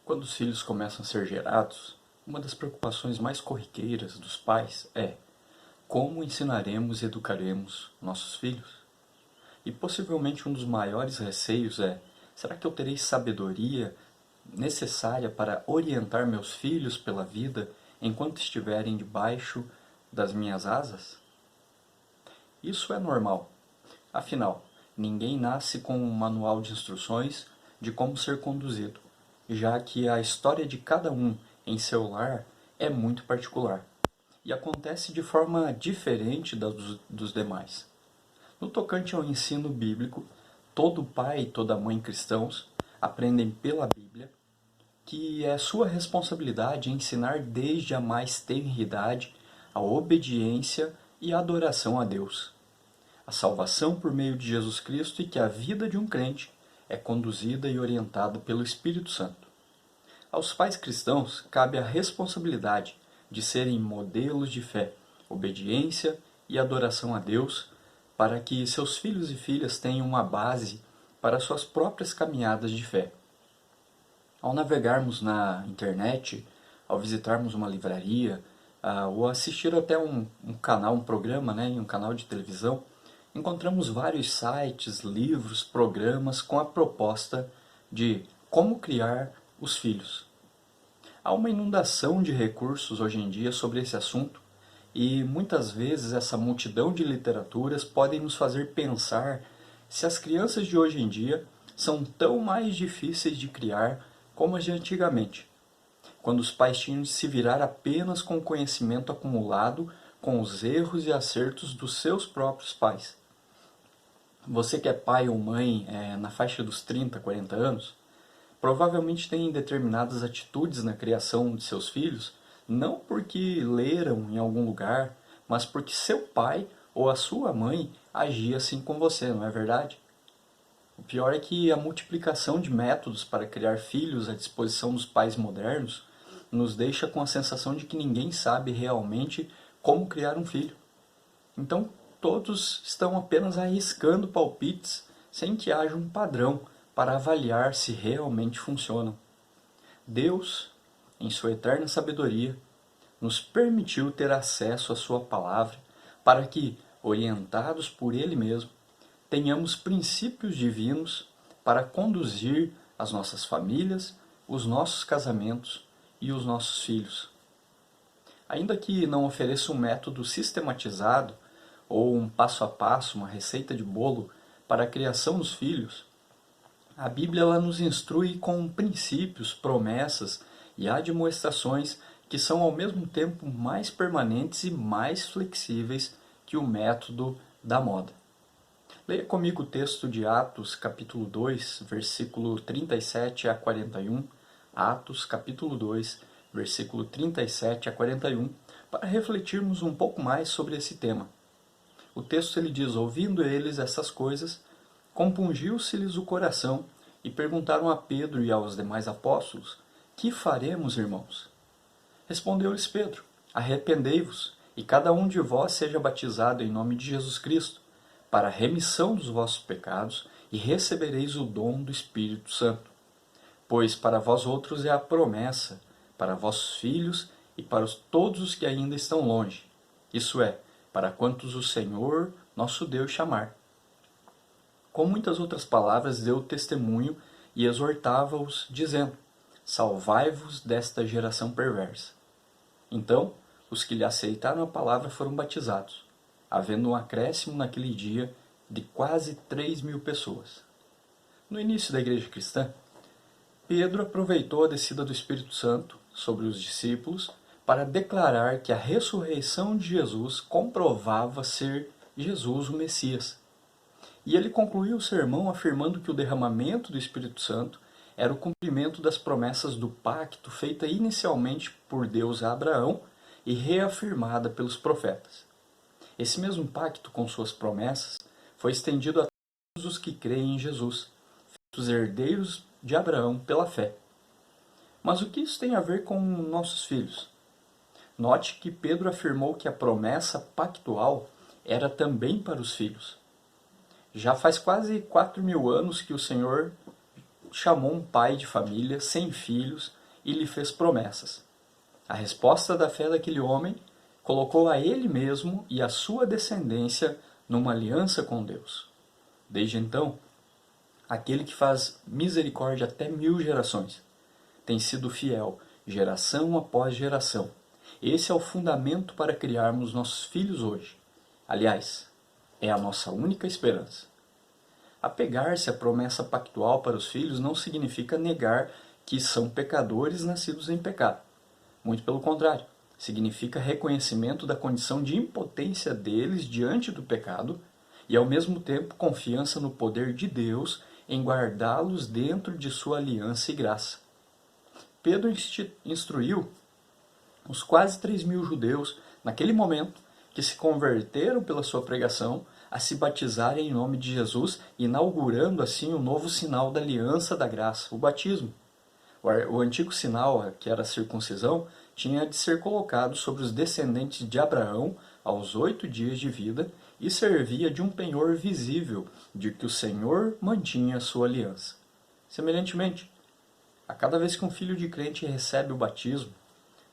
Quando os filhos começam a ser gerados, uma das preocupações mais corriqueiras dos pais é como ensinaremos e educaremos nossos filhos? E possivelmente um dos maiores receios é: será que eu terei sabedoria necessária para orientar meus filhos pela vida enquanto estiverem debaixo das minhas asas? Isso é normal. Afinal, ninguém nasce com um manual de instruções de como ser conduzido, já que a história de cada um em seu lar é muito particular e acontece de forma diferente dos demais. No tocante ao ensino bíblico, todo pai e toda mãe cristãos aprendem pela Bíblia que é sua responsabilidade ensinar desde a mais tenra idade a obediência e a adoração a Deus, a salvação por meio de Jesus Cristo, e que a vida de um crente é conduzida e orientada pelo Espírito Santo. Aos pais cristãos cabe a responsabilidade de serem modelos de fé, obediência e adoração a Deus, para que seus filhos e filhas tenham uma base para suas próprias caminhadas de fé. Ao navegarmos na internet, ao visitarmos uma livraria, ou assistir até um canal, um programa, em um canal de televisão, encontramos vários sites, livros, programas com a proposta de como criar os filhos. Há uma inundação de recursos hoje em dia sobre esse assunto, e muitas vezes essa multidão de literaturas podem nos fazer pensar se as crianças de hoje em dia são tão mais difíceis de criar como as de antigamente, quando os pais tinham de se virar apenas com o conhecimento acumulado com os erros e acertos dos seus próprios pais. Você que é pai ou mãe na faixa dos 30, 40 anos, provavelmente tem determinadas atitudes na criação de seus filhos, não porque leram em algum lugar, mas porque seu pai ou a sua mãe agia assim com você, não é verdade? O pior é que a multiplicação de métodos para criar filhos à disposição dos pais modernos nos deixa com a sensação de que ninguém sabe realmente como criar um filho. Então, todos estão apenas arriscando palpites sem que haja um padrão para avaliar se realmente funcionam. Deus, em sua eterna sabedoria, nos permitiu ter acesso à sua palavra para que, orientados por Ele mesmo, tenhamos princípios divinos para conduzir as nossas famílias, os nossos casamentos e os nossos filhos. Ainda que não ofereça um método sistematizado ou um passo a passo, uma receita de bolo para a criação dos filhos, a Bíblia ela nos instrui com princípios, promessas e admoestações que são ao mesmo tempo mais permanentes e mais flexíveis que o método da moda. Leia comigo o texto de Atos, capítulo 2, versículo 37 a 41, Atos, capítulo 2, versículo 37 a 41, para refletirmos um pouco mais sobre esse tema. O texto ele diz: ouvindo eles essas coisas, compungiu-se-lhes o coração e perguntaram a Pedro e aos demais apóstolos: que faremos, irmãos? Respondeu-lhes Pedro: arrependei-vos, e cada um de vós seja batizado em nome de Jesus Cristo, para a remissão dos vossos pecados, e recebereis o dom do Espírito Santo. Pois para vós outros é a promessa, para vossos filhos e para todos os que ainda estão longe, isso é, para quantos o Senhor, nosso Deus, chamar. Com muitas outras palavras deu testemunho e exortava-os, dizendo: salvai-vos desta geração perversa. Então, os que lhe aceitaram a palavra foram batizados, havendo um acréscimo naquele dia de quase 3.000 pessoas. No início da igreja cristã, Pedro aproveitou a descida do Espírito Santo sobre os discípulos para declarar que a ressurreição de Jesus comprovava ser Jesus o Messias. E ele concluiu o sermão afirmando que o derramamento do Espírito Santo era o cumprimento das promessas do pacto feita inicialmente por Deus a Abraão e reafirmada pelos profetas. Esse mesmo pacto com suas promessas foi estendido a todos os que creem em Jesus, feitos herdeiros de Abraão pela fé. Mas o que isso tem a ver com nossos filhos? Note que Pedro afirmou que a promessa pactual era também para os filhos. Já faz quase 4.000 anos que o Senhor chamou um pai de família sem filhos e lhe fez promessas. A resposta da fé daquele homem colocou a ele mesmo e a sua descendência numa aliança com Deus. Desde então, aquele que faz misericórdia até 1000 gerações tem sido fiel, geração após geração. Esse é o fundamento para criarmos nossos filhos hoje. Aliás, é a nossa única esperança. Apegar-se à promessa pactual para os filhos não significa negar que são pecadores nascidos em pecado. Muito pelo contrário, significa reconhecimento da condição de impotência deles diante do pecado e, ao mesmo tempo, confiança no poder de Deus em guardá-los dentro de sua aliança e graça. Pedro instruiu os quase 3.000 judeus, naquele momento, que se converteram pela sua pregação, a se batizarem em nome de Jesus, inaugurando assim um novo sinal da aliança da graça, o batismo. O antigo sinal, que era a circuncisão, tinha de ser colocado sobre os descendentes de Abraão aos 8 dias de vida e servia de um penhor visível de que o Senhor mantinha a sua aliança. Semelhantemente, a cada vez que um filho de crente recebe o batismo,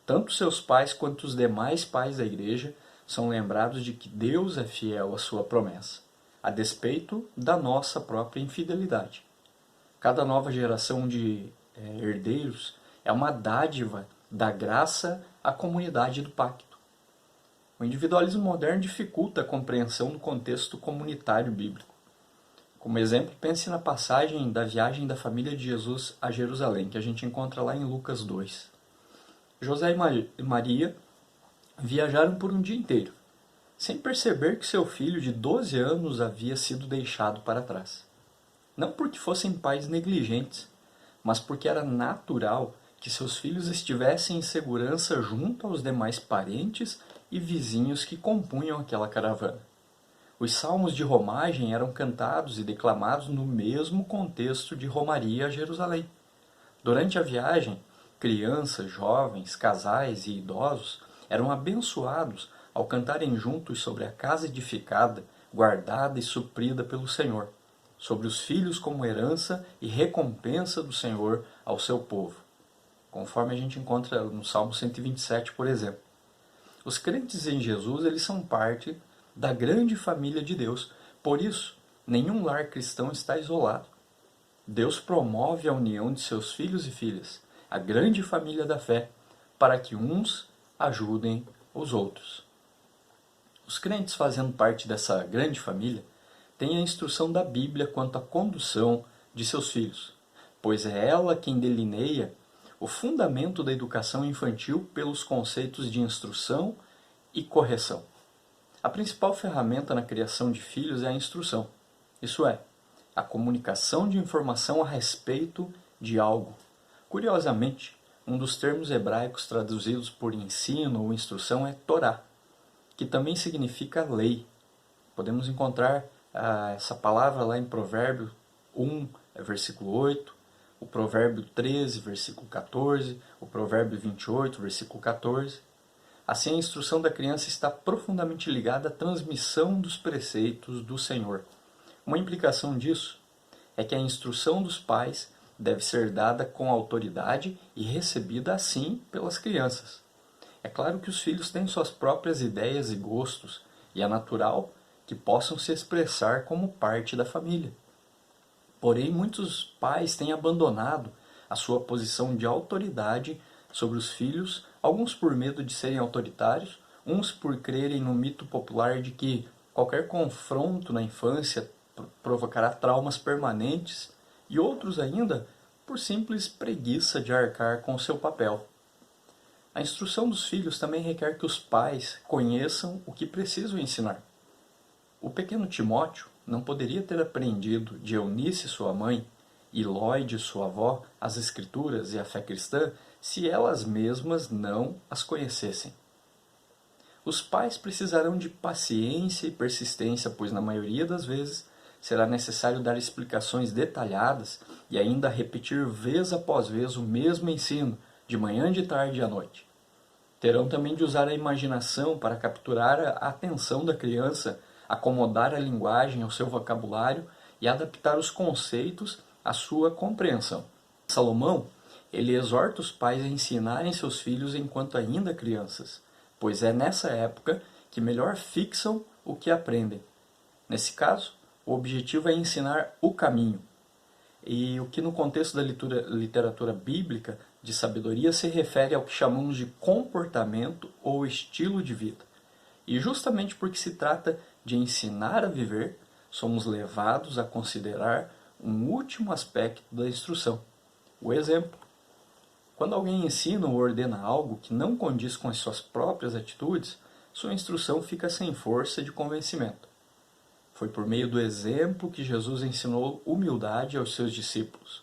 tanto seus pais quanto os demais pais da igreja são lembrados de que Deus é fiel à sua promessa, a despeito da nossa própria infidelidade. Cada nova geração de herdeiros é uma dádiva da graça à comunidade do pacto. O individualismo moderno dificulta a compreensão do contexto comunitário bíblico. Como exemplo, pense na passagem da viagem da família de Jesus a Jerusalém, que a gente encontra lá em Lucas 2. José e Maria viajaram por um dia inteiro, sem perceber que seu filho de 12 anos havia sido deixado para trás. Não porque fossem pais negligentes, mas porque era natural que seus filhos estivessem em segurança junto aos demais parentes e vizinhos que compunham aquela caravana. Os salmos de romagem eram cantados e declamados no mesmo contexto de romaria a Jerusalém. Durante a viagem, crianças, jovens, casais e idosos eram abençoados ao cantarem juntos sobre a casa edificada, guardada e suprida pelo Senhor, sobre os filhos como herança e recompensa do Senhor ao seu povo, conforme a gente encontra no Salmo 127, por exemplo. Os crentes em Jesus, eles são parte da grande família de Deus. Por isso, nenhum lar cristão está isolado. Deus promove a união de seus filhos e filhas, a grande família da fé, para que uns ajudem os outros. Os crentes fazendo parte dessa grande família têm a instrução da Bíblia quanto à condução de seus filhos, pois é ela quem delineia o fundamento da educação infantil pelos conceitos de instrução e correção. A principal ferramenta na criação de filhos é a instrução, isso é, a comunicação de informação a respeito de algo. Curiosamente, um dos termos hebraicos traduzidos por ensino ou instrução é Torá, que também significa lei. Podemos encontrar essa palavra lá em Provérbio 1, versículo 8, o Provérbio 13, versículo 14, o Provérbio 28, versículo 14. Assim, a instrução da criança está profundamente ligada à transmissão dos preceitos do Senhor. Uma implicação disso é que a instrução dos pais deve ser dada com autoridade e recebida assim pelas crianças. É claro que os filhos têm suas próprias ideias e gostos, e é natural que possam se expressar como parte da família. Porém, muitos pais têm abandonado a sua posição de autoridade sobre os filhos, alguns por medo de serem autoritários, uns por crerem no mito popular de que qualquer confronto na infância provocará traumas permanentes, e outros ainda por simples preguiça de arcar com seu papel. A instrução dos filhos também requer que os pais conheçam o que precisam ensinar. O pequeno Timóteo não poderia ter aprendido de Eunice, sua mãe, e Lloyd, sua avó, as Escrituras e a fé cristã, se elas mesmas não as conhecessem. Os pais precisarão de paciência e persistência, pois na maioria das vezes será necessário dar explicações detalhadas e ainda repetir vez após vez o mesmo ensino, de manhã, de tarde e à noite. Terão também de usar a imaginação para capturar a atenção da criança, acomodar a linguagem ao seu vocabulário e adaptar os conceitos à sua compreensão. Salomão Ele exorta os pais a ensinarem seus filhos enquanto ainda crianças, pois é nessa época que melhor fixam o que aprendem. Nesse caso, o objetivo é ensinar o caminho, e o que no contexto da literatura bíblica de sabedoria se refere ao que chamamos de comportamento ou estilo de vida. E justamente porque se trata de ensinar a viver, somos levados a considerar um último aspecto da instrução, o exemplo. Quando alguém ensina ou ordena algo que não condiz com as suas próprias atitudes, sua instrução fica sem força de convencimento. Foi por meio do exemplo que Jesus ensinou humildade aos seus discípulos.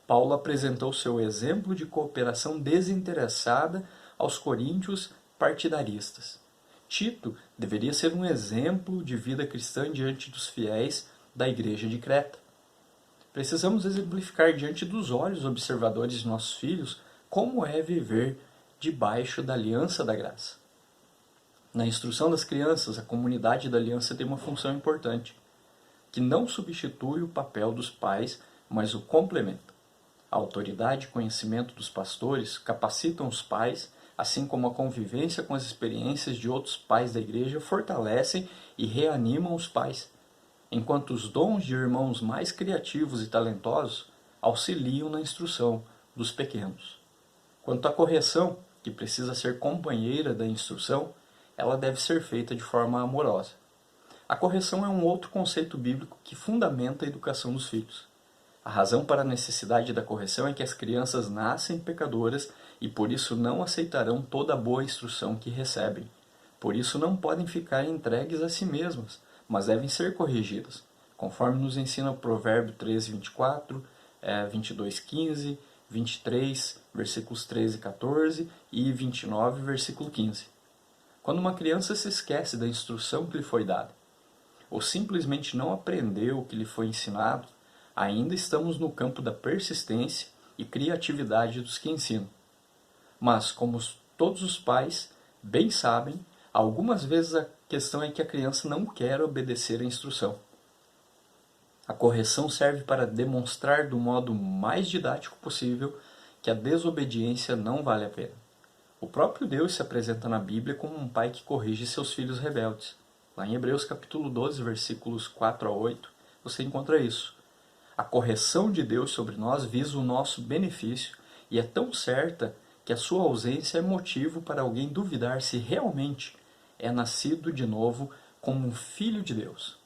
Paulo apresentou seu exemplo de cooperação desinteressada aos coríntios partidaristas. Tito deveria ser um exemplo de vida cristã diante dos fiéis da igreja de Creta. Precisamos exemplificar diante dos olhos observadores de nossos filhos como é viver debaixo da aliança da graça. Na instrução das crianças, a comunidade da aliança tem uma função importante, que não substitui o papel dos pais, mas o complementa. A autoridade e conhecimento dos pastores capacitam os pais, assim como a convivência com as experiências de outros pais da igreja fortalecem e reanimam os pais, enquanto os dons de irmãos mais criativos e talentosos auxiliam na instrução dos pequenos. Quanto à correção, que precisa ser companheira da instrução, ela deve ser feita de forma amorosa. A correção é um outro conceito bíblico que fundamenta a educação dos filhos. A razão para a necessidade da correção é que as crianças nascem pecadoras e por isso não aceitarão toda a boa instrução que recebem. Por isso não podem ficar entregues a si mesmas, mas devem ser corrigidas, conforme nos ensina o Provérbio 13, 24, 22, 15, 23, versículos 13 e 14 e 29, versículo 15. Quando uma criança se esquece da instrução que lhe foi dada, ou simplesmente não aprendeu o que lhe foi ensinado, ainda estamos no campo da persistência e criatividade dos que ensinam. Mas, como todos os pais bem sabem, algumas vezes a questão é que a criança não quer obedecer à instrução. A correção serve para demonstrar do modo mais didático possível que a desobediência não vale a pena. O próprio Deus se apresenta na Bíblia como um pai que corrige seus filhos rebeldes. Lá em Hebreus capítulo 12, versículos 4 a 8, você encontra isso. A correção de Deus sobre nós visa o nosso benefício e é tão certa que a sua ausência é motivo para alguém duvidar se realmente é nascido de novo como um filho de Deus.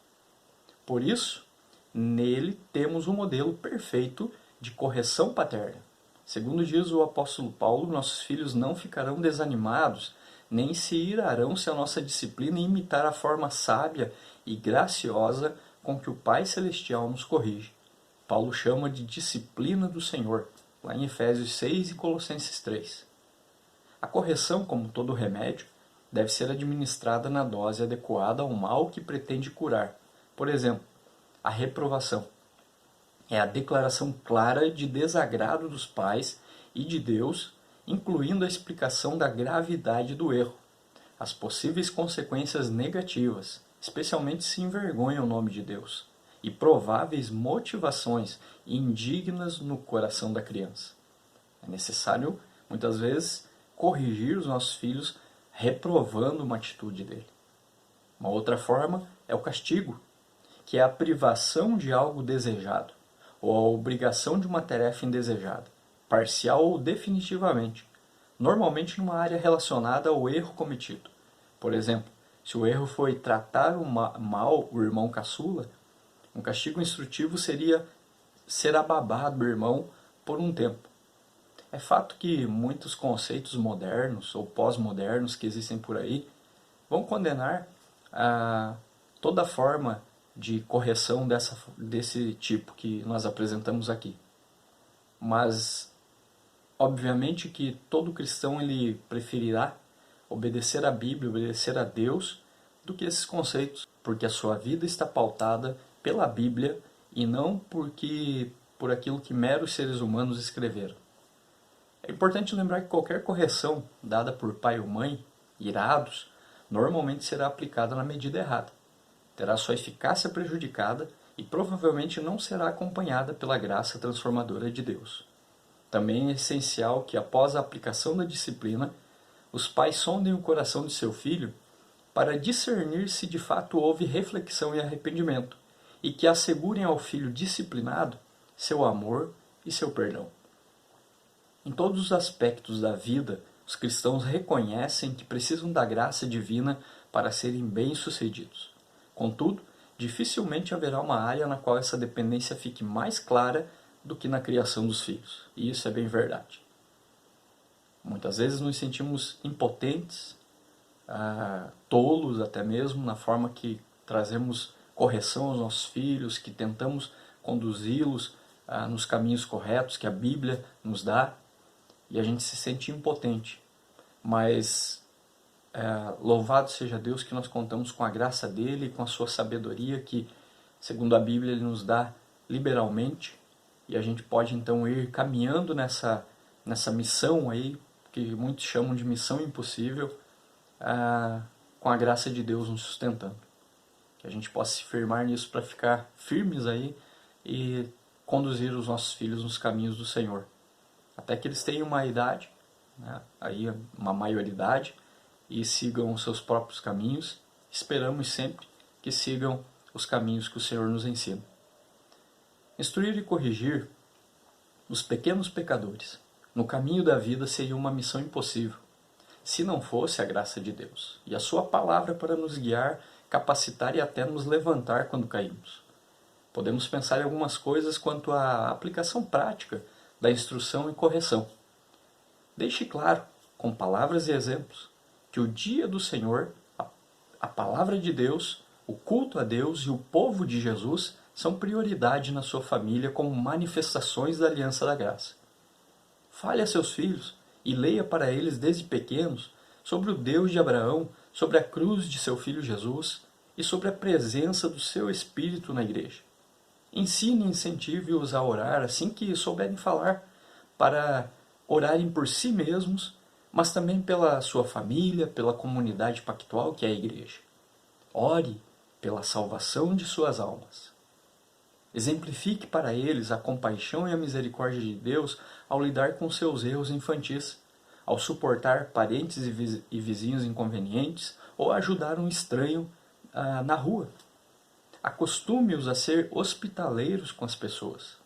Por isso, nele temos um modelo perfeito de correção paterna. Segundo diz o apóstolo Paulo, nossos filhos não ficarão desanimados, nem se irarão se a nossa disciplina imitar a forma sábia e graciosa com que o Pai Celestial nos corrige. Paulo chama de disciplina do Senhor, lá em Efésios 6 e Colossenses 3. A correção, como todo remédio, deve ser administrada na dose adequada ao mal que pretende curar. Por exemplo, a reprovação. É a declaração clara de desagrado dos pais e de Deus, incluindo a explicação da gravidade do erro, as possíveis consequências negativas, especialmente se envergonha o nome de Deus, e prováveis motivações indignas no coração da criança. É necessário, muitas vezes, corrigir os nossos filhos reprovando uma atitude dele. Uma outra forma é o castigo, que é a privação de algo desejado, ou a obrigação de uma tarefa indesejada, parcial ou definitivamente, normalmente numa área relacionada ao erro cometido. Por exemplo, se o erro foi tratar mal o irmão caçula, um castigo instrutivo seria ser ababado do irmão por um tempo. É fato que muitos conceitos modernos ou pós-modernos que existem por aí vão condenar toda forma de correção desse tipo que nós apresentamos aqui. Mas, obviamente que todo cristão ele preferirá obedecer à Bíblia, obedecer a Deus, do que esses conceitos, porque a sua vida está pautada pela Bíblia e não por aquilo que meros seres humanos escreveram. É importante lembrar que qualquer correção dada por pai ou mãe, irados, normalmente será aplicada na medida errada. Terá sua eficácia prejudicada e provavelmente não será acompanhada pela graça transformadora de Deus. Também é essencial que, após a aplicação da disciplina, os pais sondem o coração de seu filho para discernir se de fato houve reflexão e arrependimento, e que assegurem ao filho disciplinado seu amor e seu perdão. Em todos os aspectos da vida, os cristãos reconhecem que precisam da graça divina para serem bem-sucedidos. Contudo, dificilmente haverá uma área na qual essa dependência fique mais clara do que na criação dos filhos. E isso é bem verdade. Muitas vezes nos sentimos impotentes, tolos até mesmo, na forma que trazemos correção aos nossos filhos, que tentamos conduzi-los nos caminhos corretos que a Bíblia nos dá, e a gente se sente impotente. Mas louvado seja Deus que nós contamos com a graça dele e com a sua sabedoria que, segundo a Bíblia, ele nos dá liberalmente, e a gente pode então ir caminhando nessa missão aí, que muitos chamam de missão impossível, com a graça de Deus nos sustentando. Que a gente possa se firmar nisso para ficar firmes aí e conduzir os nossos filhos nos caminhos do Senhor. Até que eles tenham uma idade, né, aí uma maioridade, e sigam os seus próprios caminhos. Esperamos sempre que sigam os caminhos que o Senhor nos ensina. Instruir e corrigir os pequenos pecadores no caminho da vida seria uma missão impossível, se não fosse a graça de Deus e a sua palavra para nos guiar, capacitar e até nos levantar quando caímos. Podemos pensar em algumas coisas quanto à aplicação prática da instrução e correção. Deixe claro, com palavras e exemplos, que o dia do Senhor, a palavra de Deus, o culto a Deus e o povo de Jesus são prioridade na sua família como manifestações da aliança da graça. Fale a seus filhos e leia para eles desde pequenos sobre o Deus de Abraão, sobre a cruz de seu filho Jesus e sobre a presença do seu Espírito na igreja. Ensine e incentive-os a orar assim que souberem falar, para orarem por si mesmos, mas também pela sua família, pela comunidade pactual que é a igreja. Ore pela salvação de suas almas. Exemplifique para eles a compaixão e a misericórdia de Deus ao lidar com seus erros infantis, ao suportar parentes e vizinhos inconvenientes ou ajudar um estranho na rua. Acostume-os a ser hospitaleiros com as pessoas.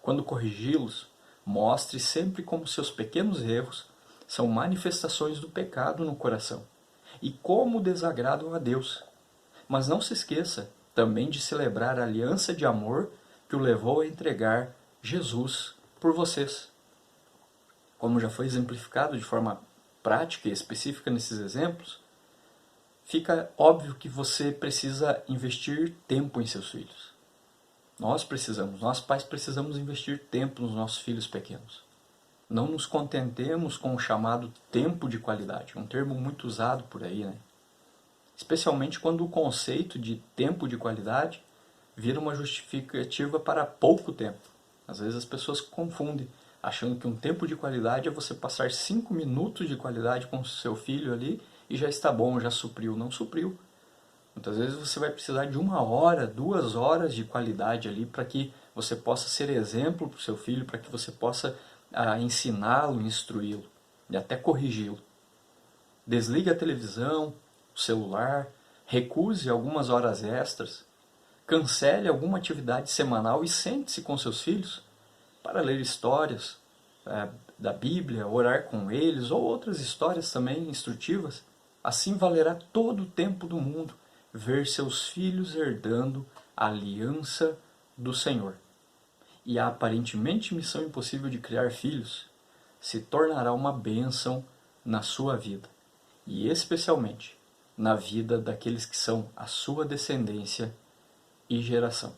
Quando corrigi-los, mostre sempre como seus pequenos erros são manifestações do pecado no coração e como desagradam a Deus. Mas não se esqueça também de celebrar a aliança de amor que o levou a entregar Jesus por vocês. Como já foi exemplificado de forma prática e específica nesses exemplos, fica óbvio que você precisa investir tempo em seus filhos. Nós pais precisamos investir tempo nos nossos filhos pequenos. Não nos contentemos com o chamado tempo de qualidade, um termo muito usado por aí, né? Especialmente quando o conceito de tempo de qualidade vira uma justificativa para pouco tempo. Às vezes as pessoas confundem, achando que um tempo de qualidade é você passar 5 minutos de qualidade com o seu filho ali e já está bom, já supriu. Não supriu. Muitas vezes você vai precisar de 1 hora, 2 horas de qualidade ali para que você possa ser exemplo para o seu filho, para que você possa ensiná-lo, instruí-lo e até corrigi-lo. Desligue a televisão, o celular, recuse algumas horas extras, cancele alguma atividade semanal e sente-se com seus filhos para ler histórias da Bíblia, orar com eles ou outras histórias também instrutivas. Assim valerá todo o tempo do mundo ver seus filhos herdando a aliança do Senhor. E a aparentemente missão impossível de criar filhos se tornará uma bênção na sua vida, e especialmente na vida daqueles que são a sua descendência e geração.